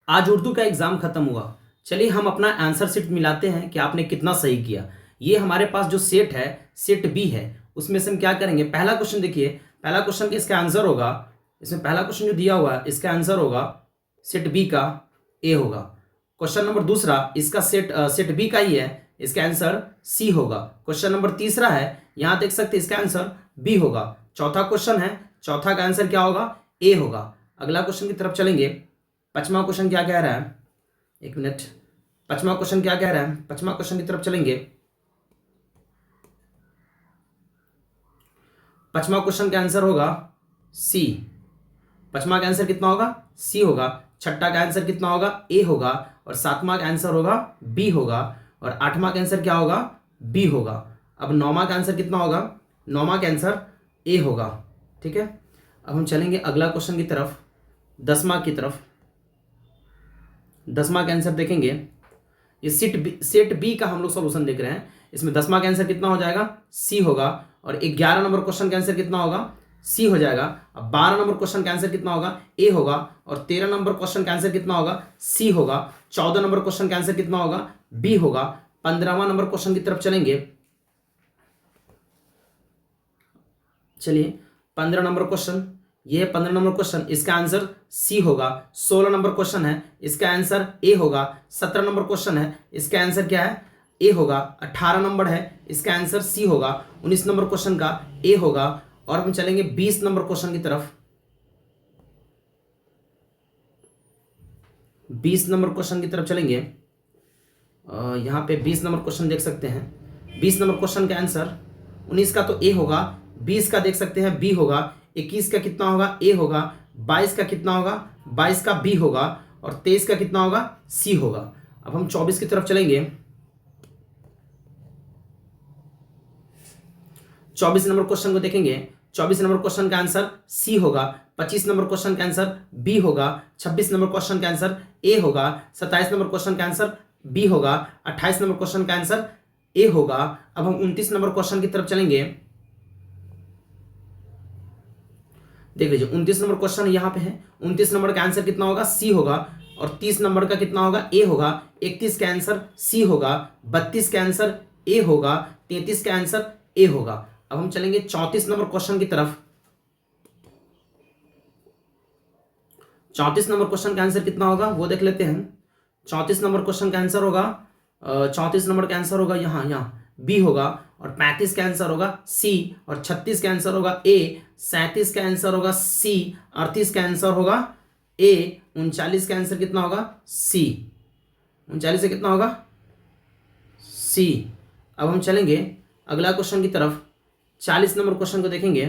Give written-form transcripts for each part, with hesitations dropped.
आज उर्दू का एग्जाम खत्म हुआ। चलिए हम अपना आंसर शीट मिलाते हैं कि आपने कितना सही किया। ये हमारे पास जो सेट है, सेट बी है, उसमें से हम क्या करेंगे। पहला क्वेश्चन देखिए, पहला क्वेश्चन इसका आंसर होगा, इसमें पहला क्वेश्चन जो दिया हुआ है इसका आंसर होगा सेट बी का ए होगा। क्वेश्चन नंबर दूसरा इसका सेट बी का ही है, इसका आंसर सी होगा। क्वेश्चन नंबर तीसरा है, यहां देख सकते हैं इसका आंसर बी होगा। चौथा क्वेश्चन है, चौथा का आंसर क्या होगा, ए होगा। अगला क्वेश्चन की तरफ चलेंगे। पांचवा क्वेश्चन क्या कह रहा है, एक मिनट, पांचवा क्वेश्चन क्या कह रहा है, पांचवा क्वेश्चन की तरफ चलेंगे। पांचवा क्वेश्चन का आंसर होगा सी। पांचवा का आंसर कितना होगा, सी होगा। छठा का आंसर कितना होगा, ए होगा। और सातवां का आंसर होगा बी होगा। और आठवां का आंसर क्या होगा, बी होगा। अब नौवां का आंसर कितना होगा, नौवां का आंसर ए होगा। ठीक है, अब हम चलेंगे अगला क्वेश्चन की तरफ, दसवां की तरफ। दसवां का आंसर देखेंगे, ये सेट बी का हम लोग सॉल्यूशन देख रहे हैं। इसमें दसवां का आंसर कितना हो जाएगा, सी होगा। और 11 नंबर क्वेश्चन का आंसर कितना होगा, सी हो जाएगा। अब 12 नंबर क्वेश्चन का आंसर कितना होगा, ए होगा। और 13 नंबर क्वेश्चन का आंसर कितना होगा, सी होगा। 14 नंबर क्वेश्चन का आंसर कितना होगा, बी होगा। 15वां नंबर क्वेश्चन की तरफ चलेंगे। चलिए 15 नंबर क्वेश्चन, ये 15 नंबर क्वेश्चन, इसका आंसर सी होगा। 16 नंबर क्वेश्चन है, इसका आंसर ए होगा। 17 नंबर क्वेश्चन है, इसका आंसर क्या है, ए होगा। 18 नंबर है, इसका आंसर सी होगा। 19 नंबर क्वेश्चन का ए होगा। और हम चलेंगे 20 नंबर क्वेश्चन की तरफ। 20 नंबर क्वेश्चन की तरफ चलेंगे। यहाँ पे 20 नंबर क्वेश्चन देख सकते हैं। 20 नंबर क्वेश्चन का आंसर, 19 का तो ए होगा, 20 का देख सकते हैं बी होगा, 21 का कितना होगा, ए होगा, 22 का कितना होगा, 22 का बी होगा। और 23 का कितना होगा, सी होगा। अब हम 24 की तरफ चलेंगे। 24 नंबर क्वेश्चन को देखेंगे। 24 नंबर क्वेश्चन का आंसर सी होगा। 25 नंबर क्वेश्चन का आंसर बी होगा। 26 नंबर क्वेश्चन का आंसर ए होगा। 27 नंबर क्वेश्चन का आंसर बी होगा। 28 नंबर क्वेश्चन का आंसर ए होगा। अब हम 29 नंबर क्वेश्चन की तरफ चलेंगे। देख लीजिए 29 नंबर क्वेश्चन यहाँ पे है। 29 नंबर का आंसर कितना होगा, सी होगा। और 30 नंबर का कितना होगा, ए होगा। 31 का आंसर सी होगा। 32 का आंसर ए होगा। 33 का आंसर ए होगा। अब हम चलेंगे 34 नंबर क्वेश्चन की तरफ। 34 नंबर क्वेश्चन का आंसर कितना होगा वो देख लेते हैं। 34 नंबर क्वेश्चन का आंसर होगा, 34 नंबर का आंसर होगा यहाँ बी होगा। और 35 का आंसर होगा सी। और 36 का आंसर होगा ए। 37 का आंसर होगा सी। 38 का आंसर होगा ए। 39 का आंसर कितना होगा, सी। 39 से कितना होगा, सी। अब हम चलेंगे अगला क्वेश्चन की तरफ। 40 नंबर क्वेश्चन को देखेंगे।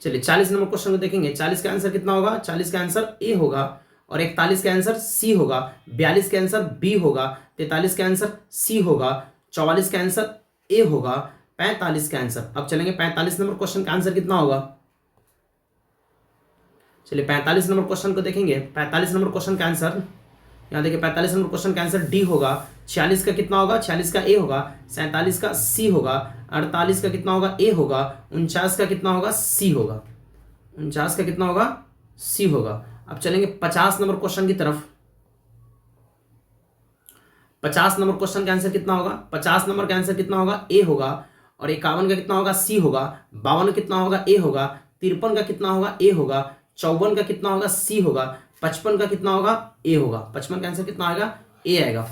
चलिए 40 नंबर क्वेश्चन को देखेंगे। 40 का आंसर कितना होगा, 40 का आंसर ए होगा। और 41 का आंसर सी होगा। 42 का आंसर बी होगा। 43 का आंसर सी होगा। 44 का आंसर ए होगा। 45 का आंसर, अब चलेंगे 45 नंबर क्वेश्चन का आंसर कितना होगा। चलिए 45 नंबर क्वेश्चन को देखेंगे। 45 नंबर क्वेश्चन का आंसर यहाँ देखिए, 45 नंबर क्वेश्चन का आंसर डी होगा। 46 का कितना होगा, 46 का ए होगा। 47 का सी होगा। 48 का कितना होगा, ए होगा। 49 का कितना होगा, सी होगा। 49 का कितना होगा, सी होगा। अब चलेंगे 50 नंबर क्वेश्चन की तरफ। 50 नंबर क्वेश्चन का आंसर कितना होगा, 50 नंबर का आंसर कितना होगा, ए होगा। और 51 का कितना होगा, सी होगा। 52 का कितना होगा, ए होगा। 53 का कितना होगा, ए होगा। 54 का कितना होगा, सी होगा। 55 का कितना होगा, ए होगा। 55 का आंसर कितना आएगा, ए आएगा।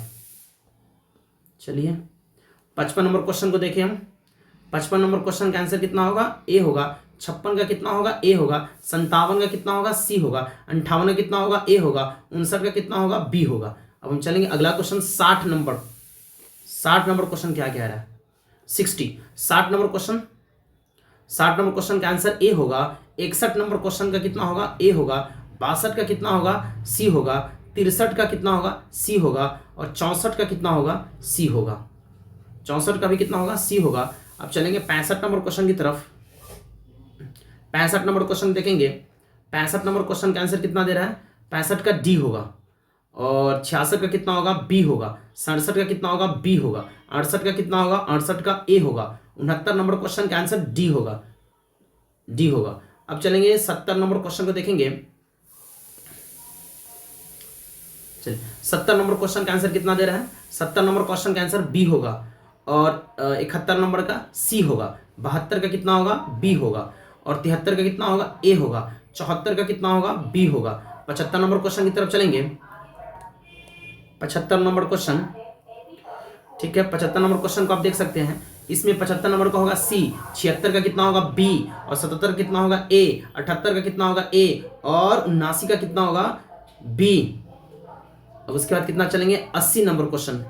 चलिए 55 नंबर क्वेश्चन को देखें हम। 55 नंबर क्वेश्चन का आंसर कितना होगा, ए होगा। 56 का कितना होगा, ए होगा। 57 का कितना होगा, सी होगा। 58 का कितना होगा, ए होगा। 59 का कितना होगा, बी होगा। अब हम चलेंगे अगला क्वेश्चन 60 नंबर। 60 नंबर क्वेश्चन क्या कह रहा है, 60 नंबर क्वेश्चन। 60 नंबर क्वेश्चन का आंसर ए होगा। 61 नंबर क्वेश्चन का कितना होगा, ए होगा। 62 का कितना होगा, सी होगा। 63 का कितना होगा, सी होगा। और 64 का कितना होगा, सी होगा। 64 का भी कितना होगा, सी होगा। अब चलेंगे 65 नंबर क्वेश्चन की तरफ। 65 नंबर क्वेश्चन देखेंगे। 65 नंबर क्वेश्चन का आंसर कितना दे रहा है, 65 का डी होगा। और 66 का कितना होगा, बी होगा। 67 का कितना होगा, बी होगा। 68 का कितना होगा, 68 का ए होगा। 69 नंबर क्वेश्चन का आंसर डी होगा, डी होगा। अब चलेंगे 70 नंबर क्वेश्चन को देखेंगे। चलिए 70 नंबर क्वेश्चन का आंसर कितना दे रहा है? 70 नंबर क्वेश्चन का आंसर बी होगा और 71 नंबर का सी होगा, 72 का कितना होगा? बी होगा और 73 का कितना होगा? ए होगा, 74 का कितना होगा? बी होगा। 75 नंबर क्वेश्चन की तरफ चलेंगे। 75 नंबर क्वेश्चन, ठीक है, 75 नंबर क्वेश्चन को आप देख सकते हैं। इसमें 75 नंबर का होगा सी, 76 का कितना होगा? बी और 77 का कितना होगा? ए, 78 का कितना होगा? ए और 79 का कितना होगा? बी। अब उसके बाद कितना चलेंगे? 80 नंबर क्वेश्चन,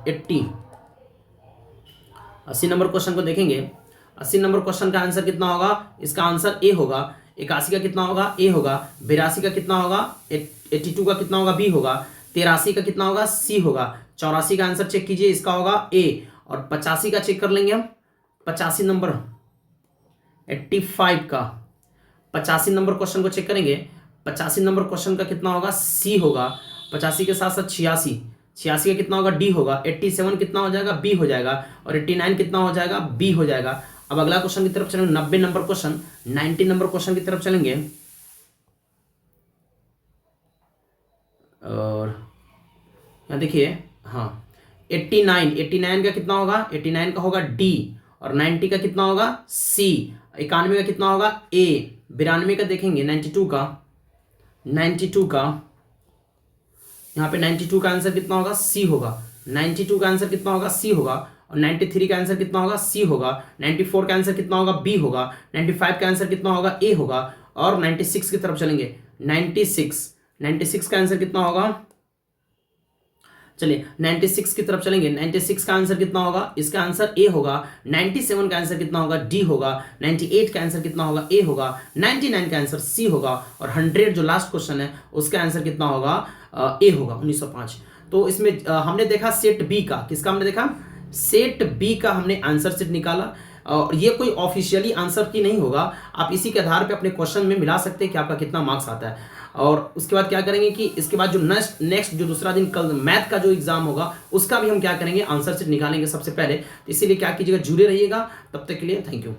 80 नंबर क्वेश्चन को देखेंगे। 80 नंबर क्वेश्चन का आंसर कितना होगा? इसका आंसर ए होगा। 81 का कितना होगा? ए होगा। 82 का कितना होगा? 82 का कितना होगा? बी होगा। 83 का कितना होगा? सी होगा। 84 का आंसर चेक कीजिए, इसका होगा ए और 85 का चेक कर लेंगे हम। 85 नंबर 85 का 85 नंबर क्वेश्चन को चेक करेंगे। 85 नंबर क्वेश्चन का कितना होगा? सी होगा। 85 के साथ साथ 86 का कितना होगा? डी होगा। 87 कितना हो जाएगा? बी हो जाएगा और 89 कितना हो जाएगा? बी हो जाएगा। अब अगला क्वेश्चन की तरफ चलेंगे। 90 नंबर क्वेश्चन, 90 नंबर क्वेश्चन की तरफ चलेंगे और यहाँ देखिए, हाँ 89 का कितना होगा? 89 का होगा डी और 90 का कितना होगा? सी। 91 का कितना होगा? ए। 92 का देखेंगे, 92 का यहाँ पे 92 का आंसर कितना होगा? सी होगा। 92 का आंसर कितना होगा? सी होगा और 93 का आंसर कितना होगा? सी होगा। 94 का आंसर कितना होगा? बी होगा। 95 का आंसर कितना होगा? ए होगा और 96 की तरफ चलेंगे। 96 का आंसर कितना होगा? चलिए 96 की तरफ चलेंगे। 96 का आंसर कितना होगा? इसका आंसर ए होगा। 97 का आंसर कितना होगा? डी होगा। 98 का आंसर कितना होगा? ए होगा। 99 का आंसर सी होगा और 100 जो लास्ट क्वेश्चन है उसका आंसर कितना होगा? ए होगा, 1905। तो इसमें हमने देखा सेट बी का, किसका हमने देखा? सेट बी का हमने आंसर सेट निकाला और ये कोई ऑफिशियली आंसर की नहीं होगा, आप इसी के आधार पे अपने क्वेश्चन में मिला सकते हैं कि आपका कितना मार्क्स आता है। और उसके बाद क्या करेंगे कि इसके बाद जो नेक्स्ट जो दूसरा दिन कल मैथ का जो एग्जाम होगा उसका भी हम क्या करेंगे? आंसर सेट निकालेंगे सबसे पहले। तो इसीलिए क्या कीजिएगा? जुड़े रहिएगा। तब तक के लिए थैंक यू।